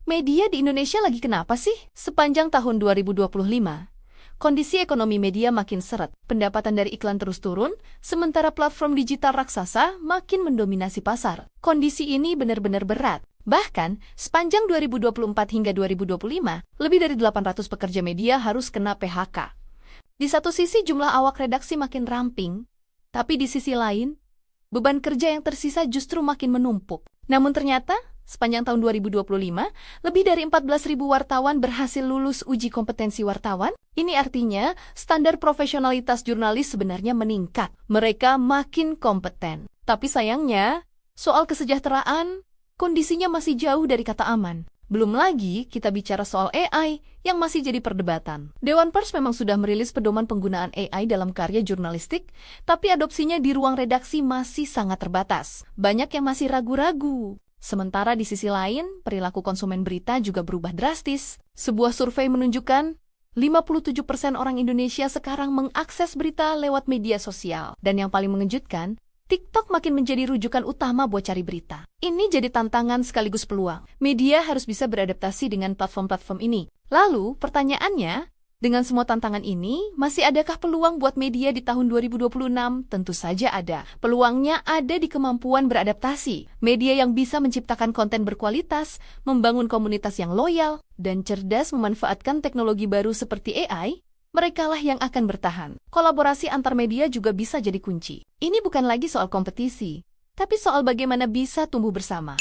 Media di Indonesia lagi kenapa sih? Sepanjang tahun 2025, kondisi ekonomi media makin seret. Pendapatan dari iklan terus turun, sementara platform digital raksasa makin mendominasi pasar. Kondisi ini benar-benar berat. Bahkan, sepanjang 2024 hingga 2025, lebih dari 800 pekerja media harus kena PHK. Di satu sisi jumlah awak redaksi makin ramping, tapi di sisi lain, beban kerja yang tersisa justru makin menumpuk. Namun ternyata, sepanjang tahun 2025, lebih dari 14.000 wartawan berhasil lulus uji kompetensi wartawan. Ini artinya, standar profesionalitas jurnalis sebenarnya meningkat. Mereka makin kompeten. Tapi sayangnya, soal kesejahteraan, kondisinya masih jauh dari kata aman. Belum lagi kita bicara soal AI yang masih jadi perdebatan. Dewan Pers memang sudah merilis pedoman penggunaan AI dalam karya jurnalistik, tapi adopsinya di ruang redaksi masih sangat terbatas. Banyak yang masih ragu-ragu. Sementara di sisi lain, perilaku konsumen berita juga berubah drastis. Sebuah survei menunjukkan 57% orang Indonesia sekarang mengakses berita lewat media sosial. Dan yang paling mengejutkan, TikTok makin menjadi rujukan utama buat cari berita. Ini jadi tantangan sekaligus peluang. Media harus bisa beradaptasi dengan platform-platform ini. Lalu, pertanyaannya, dengan semua tantangan ini, masih adakah peluang buat media di tahun 2026? Tentu saja ada. Peluangnya ada di kemampuan beradaptasi. Media yang bisa menciptakan konten berkualitas, membangun komunitas yang loyal, dan cerdas memanfaatkan teknologi baru seperti AI, merekalah yang akan bertahan. Kolaborasi antar media juga bisa jadi kunci. Ini bukan lagi soal kompetisi, tapi soal bagaimana bisa tumbuh bersama.